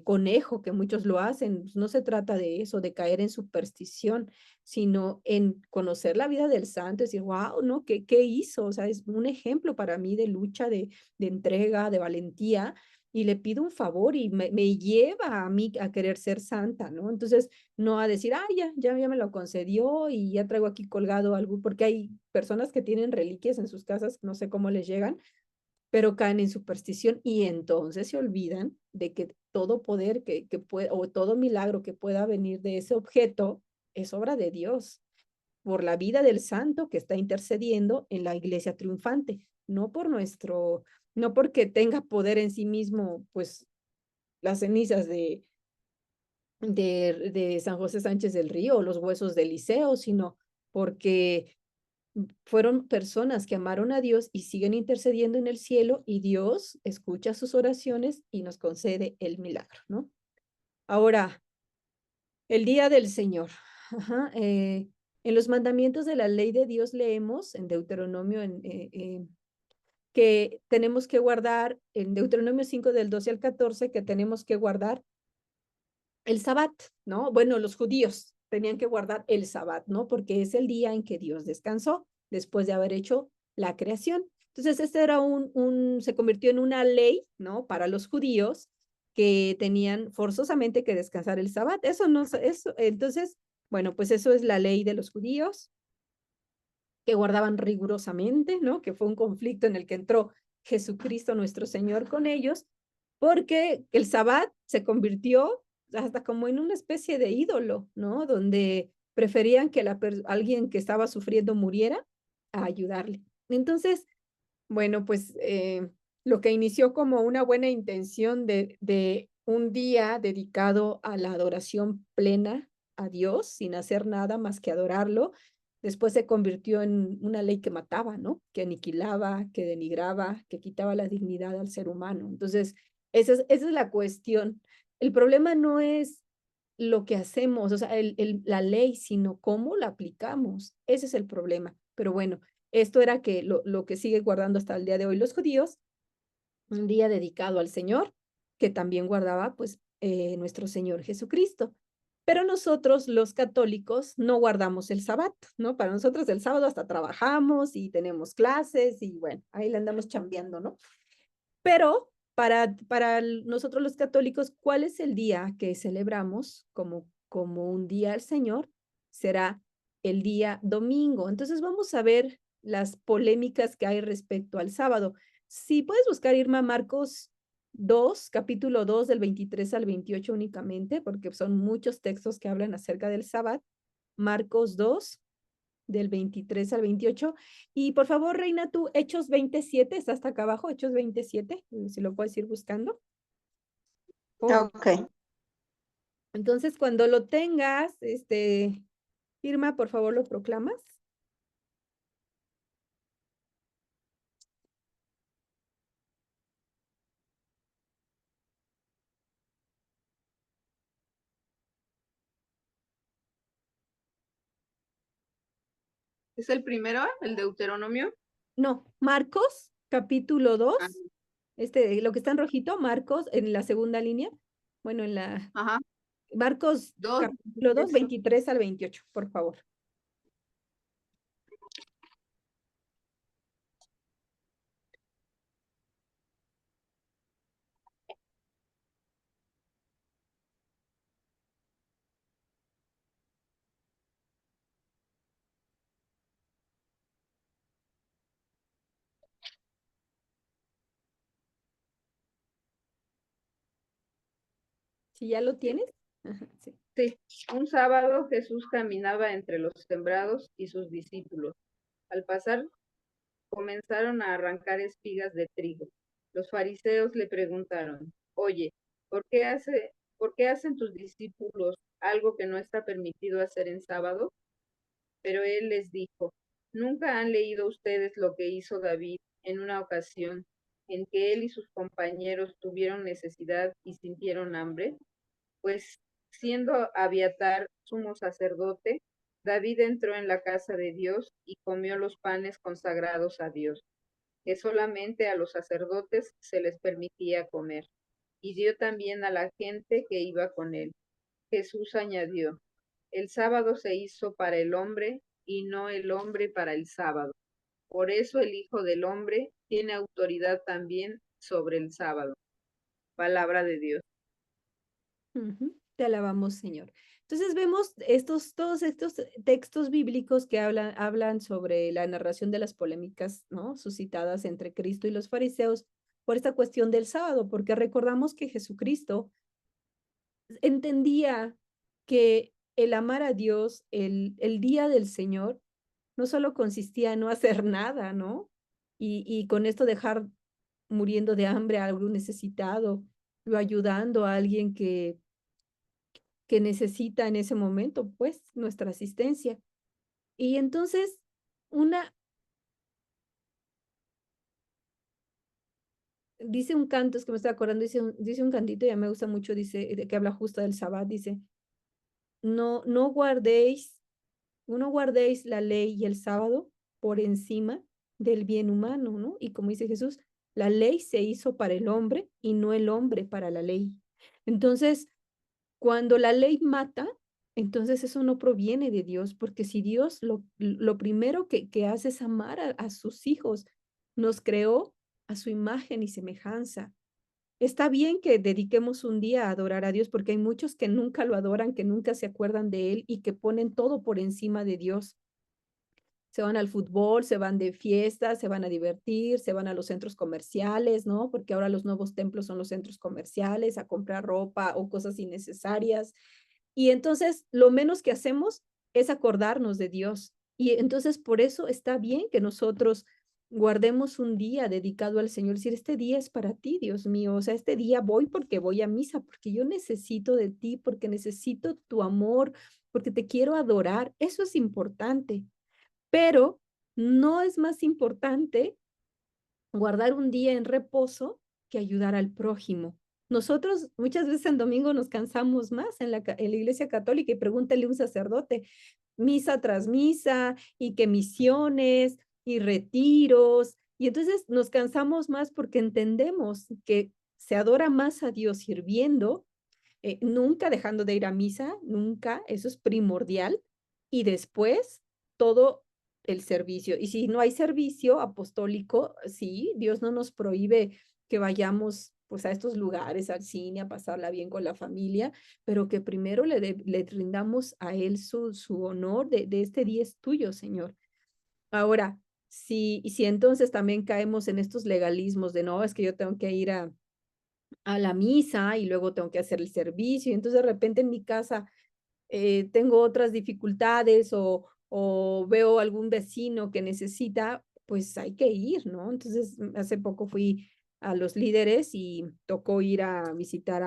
conejo, que muchos lo hacen. Pues no se trata de eso, de caer en superstición, sino en conocer la vida del santo, decir, wow, ¿no? ¿Qué hizo? O sea, es un ejemplo para mí de lucha, de entrega, de valentía, y le pido un favor y me lleva a mí a querer ser santa, ¿no? Entonces, no a decir, ah, ya me lo concedió y ya traigo aquí colgado algo, porque hay personas que tienen reliquias en sus casas, no sé cómo les llegan, pero caen en superstición y entonces se olvidan de que todo poder que pueda, o todo milagro que pueda venir de ese objeto es obra de Dios, por la vida del santo que está intercediendo en la iglesia triunfante, no por no porque tenga poder en sí mismo, pues las cenizas de San José Sánchez del Río o los huesos de Eliseo, sino porque fueron personas que amaron a Dios y siguen intercediendo en el cielo y Dios escucha sus oraciones y nos concede el milagro, ¿no? Ahora, el día del Señor. Ajá, en los mandamientos de la ley de Dios leemos en Deuteronomio que tenemos que guardar, en Deuteronomio 5 del 12 al 14, que tenemos que guardar el Sabbat, ¿no? Bueno, los judíos tenían que guardar el Sabbat, ¿no? Porque es el día en que Dios descansó después de haber hecho la creación. Entonces, este era se convirtió en una ley, ¿no? Para los judíos que tenían forzosamente que descansar el Sabbat. Eso no, eso, entonces, bueno, pues eso es la ley de los judíos que guardaban rigurosamente, ¿no? Que fue un conflicto en el que entró Jesucristo nuestro Señor con ellos, porque el Sabbat se convirtió hasta como en una especie de ídolo, ¿no? Donde preferían que alguien que estaba sufriendo muriera a ayudarle. Entonces, bueno, pues lo que inició como una buena intención de un día dedicado a la adoración plena a Dios, sin hacer nada más que adorarlo, después se convirtió en una ley que mataba, ¿no? Que aniquilaba, que denigraba, que quitaba la dignidad al ser humano. Entonces, esa es la cuestión. El problema no es lo que hacemos, o sea, la ley, sino cómo la aplicamos. Ese es el problema. Pero bueno, esto era que lo que sigue guardando hasta el día de hoy los judíos, un día dedicado al Señor, que también guardaba pues nuestro Señor Jesucristo. Pero nosotros los católicos no guardamos el sábado, ¿no? Para nosotros el sábado hasta trabajamos y tenemos clases y bueno, ahí le andamos chambeando, ¿no? Pero para nosotros los católicos, ¿cuál es el día que celebramos como un día al Señor? Será el día domingo. Entonces vamos a ver las polémicas que hay respecto al sábado. Si puedes buscar, Irma, Marcos 2, capítulo 2, del 23 al 28 únicamente, porque son muchos textos que hablan acerca del sábado. Marcos 2, del 23 al 28. Y por favor, Reina, tú, Hechos 27, está hasta acá abajo, Hechos 27, si lo puedes ir buscando. Oh, Ok. entonces, cuando lo tengas, Irma, por favor, lo proclamas. ¿Es el primero, el Deuteronomio? No, Marcos, capítulo 2, Ah, lo que está en rojito, Marcos, en la segunda línea. Bueno, en la ajá, Marcos, dos, capítulo 2, tres. 23 al 28, por favor. Si ya lo tienes. Ajá, sí. Sí, un sábado Jesús caminaba entre los sembrados y sus discípulos. Al pasar, comenzaron a arrancar espigas de trigo. Los fariseos le preguntaron, oye, ¿por qué hacen tus discípulos algo que no está permitido hacer en sábado? Pero él les dijo, ¿nunca han leído ustedes lo que hizo David en una ocasión en que él y sus compañeros tuvieron necesidad y sintieron hambre? Pues siendo Abiatar sumo sacerdote, David entró en la casa de Dios y comió los panes consagrados a Dios, que solamente a los sacerdotes se les permitía comer, y dio también a la gente que iba con él. Jesús añadió, el sábado se hizo para el hombre y no el hombre para el sábado. Por eso el Hijo del Hombre tiene autoridad también sobre el sábado. Palabra de Dios. Te alabamos, Señor. Entonces vemos todos estos textos bíblicos que hablan sobre la narración de las polémicas, ¿no? Suscitadas entre Cristo y los fariseos por esta cuestión del sábado, porque recordamos que Jesucristo entendía que el amar a Dios, el día del Señor, no solo consistía en no hacer nada, ¿no? Y con esto dejar muriendo de hambre a algún necesitado, o ayudando a alguien que necesita en ese momento, pues, nuestra asistencia. Y entonces, dice un canto, es que me estoy acordando, dice un cantito, ya me gusta mucho, dice, que habla justo del Sabbat, dice, no guardéis la ley y el sábado por encima del bien humano, ¿no? Y como dice Jesús, la ley se hizo para el hombre y no el hombre para la ley. Entonces, cuando la ley mata, entonces eso no proviene de Dios, porque si Dios lo primero que hace es amar a sus hijos, nos creó a su imagen y semejanza. Está bien que dediquemos un día a adorar a Dios, porque hay muchos que nunca lo adoran, que nunca se acuerdan de Él y que ponen todo por encima de Dios. Se van al fútbol, se van de fiesta, se van a divertir, se van a los centros comerciales, ¿no? Porque ahora los nuevos templos son los centros comerciales, a comprar ropa o cosas innecesarias. Y entonces lo menos que hacemos es acordarnos de Dios. Y entonces por eso está bien que nosotros guardemos un día dedicado al Señor, decir, este día es para ti, Dios mío, o sea, este día voy porque voy a misa, porque yo necesito de ti, porque necesito tu amor, porque te quiero adorar. Eso es importante, pero no es más importante guardar un día en reposo que ayudar al prójimo. Nosotros muchas veces en domingo nos cansamos más en la iglesia católica y pregúntale a un sacerdote, misa tras misa y que misiones y retiros. Y entonces nos cansamos más porque entendemos que se adora más a Dios sirviendo, nunca dejando de ir a misa, nunca, eso es primordial. Y después todo el servicio. Y si no hay servicio apostólico, sí, Dios no nos prohíbe que vayamos pues a estos lugares, al cine, a pasarla bien con la familia, pero que primero le rindamos a Él su honor de este día es tuyo, Señor. Ahora, si entonces también caemos en estos legalismos de no, es que yo tengo que ir a la misa y luego tengo que hacer el servicio, y entonces de repente en mi casa tengo otras dificultades o veo algún vecino que necesita, pues hay que ir, ¿no? Entonces, hace poco fui a los líderes y tocó ir a visitar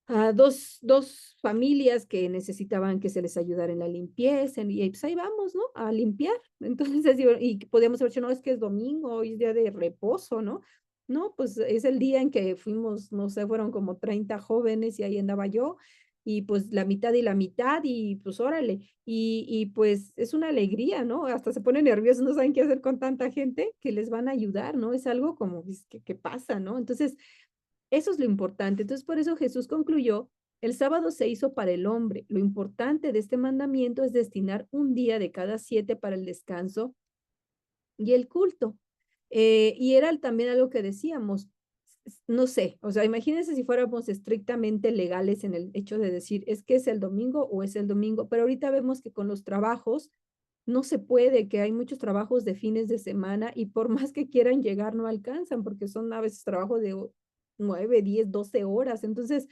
a dos familias que necesitaban que se les ayudara en la limpieza, y pues ahí vamos, ¿no? A limpiar. Entonces, y podíamos haber dicho, no, es que es domingo, hoy es día de reposo, ¿no? No, pues es el día en que fuimos, no sé, fueron como 30 jóvenes y ahí andaba yo, y pues la mitad y la mitad, y pues órale, y pues es una alegría, ¿no? Hasta se ponen nerviosos, no saben qué hacer con tanta gente que les van a ayudar, ¿no? Es algo como pues, que pasa, ¿no? Entonces, eso es lo importante. Entonces, por eso Jesús concluyó, el sábado se hizo para el hombre. Lo importante de este mandamiento es destinar un día de cada 7 para el descanso y el culto. Y era también algo que decíamos, no sé, o sea, imagínense si fuéramos estrictamente legales en el hecho de decir, es que es el domingo o es el domingo, pero ahorita vemos que con los trabajos no se puede, que hay muchos trabajos de fines de semana y por más que quieran llegar no alcanzan porque son a veces trabajos de 9, 10, 12 horas, entonces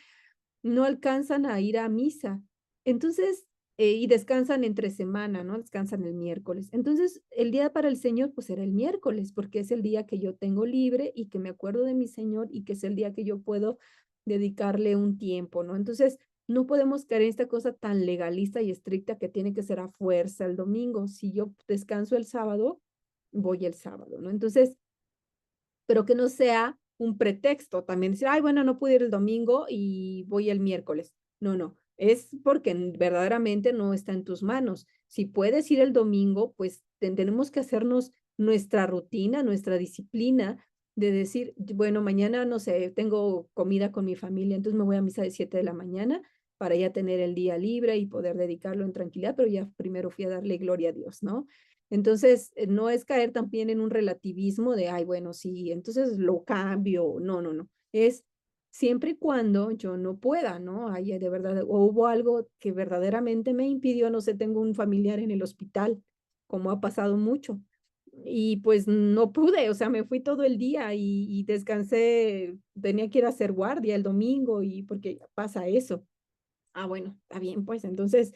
no alcanzan a ir a misa. Entonces, y descansan entre semana, ¿no? Descansan el miércoles. Entonces, el día para el Señor, pues era el miércoles, porque es el día que yo tengo libre y que me acuerdo de mi Señor y que es el día que yo puedo dedicarle un tiempo, ¿no? Entonces, no podemos caer en esta cosa tan legalista y estricta que tiene que ser a fuerza el domingo. Si yo descanso el sábado, voy el sábado, ¿no? Entonces, pero que no sea un pretexto también decir, ay, bueno, no pude ir el domingo y voy el miércoles. No, no, es porque verdaderamente no está en tus manos. Si puedes ir el domingo, pues tenemos que hacernos nuestra rutina, nuestra disciplina de decir, bueno, mañana, no sé, tengo comida con mi familia, entonces me voy a misa de 7 de la mañana para ya tener el día libre y poder dedicarlo en tranquilidad, pero ya primero fui a darle gloria a Dios, ¿no? Entonces, no es caer también en un relativismo de, ay, bueno, sí, entonces lo cambio. No, no, no. Es siempre y cuando yo no pueda, ¿no? Ay, de verdad, o hubo algo que verdaderamente me impidió, no sé, tengo un familiar en el hospital, como ha pasado mucho. Y pues no pude, o sea, me fui todo el día y descansé, tenía que ir a hacer guardia el domingo y porque pasa eso. Ah, bueno, está bien, pues entonces,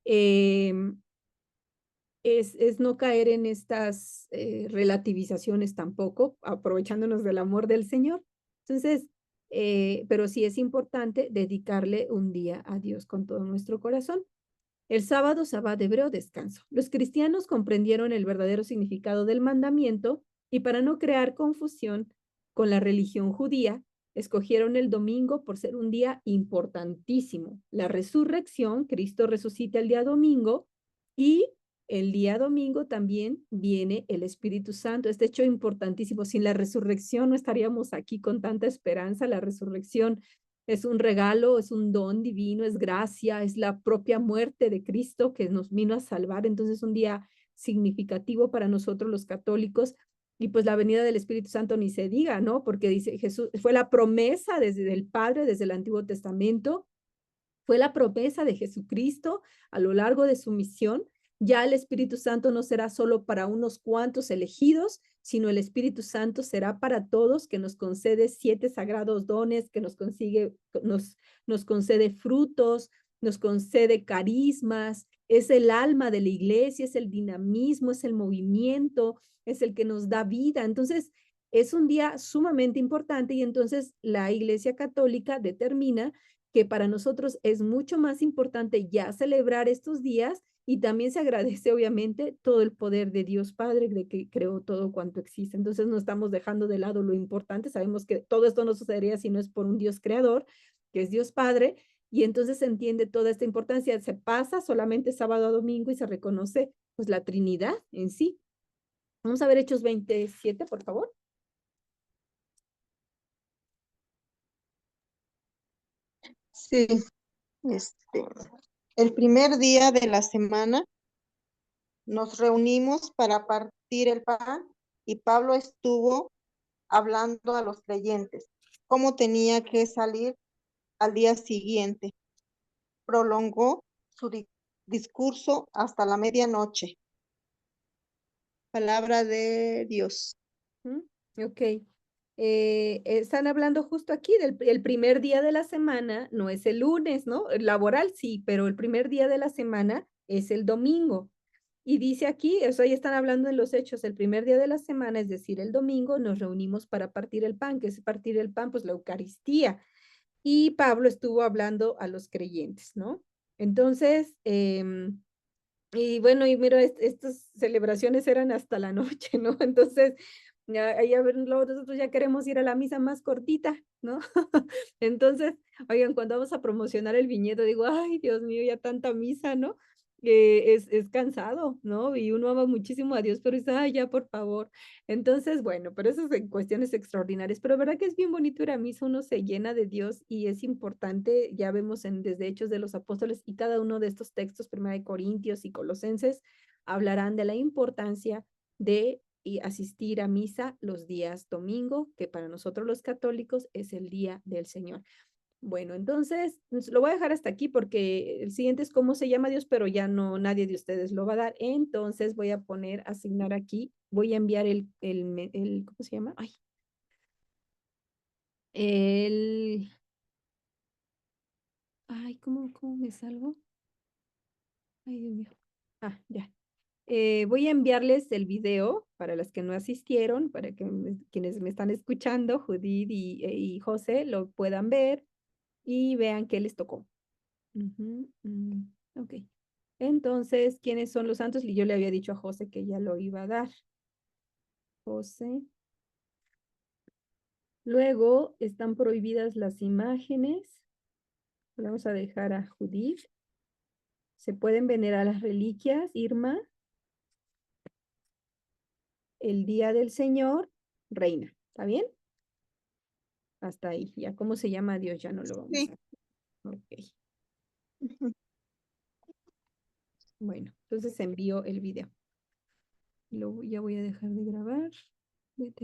em, es no caer en estas relativizaciones tampoco, aprovechándonos del amor del Señor. Entonces, pero sí es importante dedicarle un día a Dios con todo nuestro corazón. El sábado, sabbat hebreo, descanso. Los cristianos comprendieron el verdadero significado del mandamiento y para no crear confusión con la religión judía, escogieron el domingo por ser un día importantísimo. La resurrección, Cristo resucita el día domingo y el día domingo también viene el Espíritu Santo. Este hecho importantísimo. Sin la resurrección no estaríamos aquí con tanta esperanza. La resurrección es un regalo, es un don divino, es gracia, es la propia muerte de Cristo que nos vino a salvar. Entonces, un día significativo para nosotros los católicos. Y pues la venida del Espíritu Santo ni se diga, ¿no? Porque dice Jesús, fue la promesa desde el Padre, desde el Antiguo Testamento, fue la promesa de Jesucristo a lo largo de su misión. Ya el Espíritu Santo no será solo para unos cuantos elegidos, sino el Espíritu Santo será para todos, que nos concede 7 sagrados dones, que nos concede frutos, nos concede carismas, es el alma de la iglesia, es el dinamismo, es el movimiento, es el que nos da vida. Entonces, es un día sumamente importante y entonces la Iglesia Católica determina que para nosotros es mucho más importante ya celebrar estos días y también se agradece obviamente todo el poder de Dios Padre, de que creó todo cuanto existe. Entonces no estamos dejando de lado lo importante, sabemos que todo esto no sucedería si no es por un Dios creador, que es Dios Padre, y entonces se entiende toda esta importancia, se pasa solamente sábado a domingo y se reconoce pues la Trinidad en sí. Vamos a ver Hechos 27, por favor. Sí, este, el primer día de la semana nos reunimos para partir el pan y Pablo estuvo hablando a los creyentes cómo tenía que salir al día siguiente. Prolongó su discurso hasta la medianoche. Palabra de Dios. Ok. Están hablando justo aquí del el primer día de la semana, no es el lunes, ¿no? El laboral sí, pero el primer día de la semana es el domingo. Y dice aquí, o sea, ya están hablando en los hechos, el primer día de la semana, es decir, el domingo, nos reunimos para partir el pan, que es partir el pan, pues la Eucaristía. Y Pablo estuvo hablando a los creyentes, ¿no? Entonces, y bueno, y mira, estas celebraciones eran hasta la noche, ¿no? Entonces, ahí a ver, luego nosotros ya queremos ir a la misa más cortita, ¿no? Entonces, oigan, cuando vamos a promocionar el viñedo, digo, ay, Dios mío, ya tanta misa, ¿no? Es cansado, ¿no? Y uno ama muchísimo a Dios, pero dice, ay, ya, por favor. Entonces, bueno, pero eso es en cuestiones extraordinarias, pero verdad que es bien bonito ir a misa, uno se llena de Dios y es importante, ya vemos en desde Hechos de los Apóstoles y cada uno de estos textos, Primera de Corintios y Colosenses, hablarán de la importancia de asistir a misa los días domingo, que para nosotros los católicos es el día del Señor. Bueno, entonces lo voy a dejar hasta aquí porque el siguiente es cómo se llama Dios, pero ya no nadie de ustedes lo va a dar. Entonces voy a poner, asignar aquí, voy a enviar ¿cómo se llama? Ay, el, ¿cómo me salgo? Ay, Dios mío. Ah, ya. Voy a enviarles el video para las que no asistieron, para que quienes me están escuchando, Judith y José, lo puedan ver y vean qué les tocó. Ok. Entonces, ¿quiénes son los santos? Y yo le había dicho a José que ya lo iba a dar. José. Luego están prohibidas las imágenes. Le vamos a dejar a Judith. Se pueden venerar las reliquias, Irma. El día del Señor, reina. ¿Está bien? Hasta ahí. Ya cómo se llama Dios, ya no lo vamos Sí. a. Ok. Bueno, entonces envío el video. Ya voy a dejar de grabar. Vete.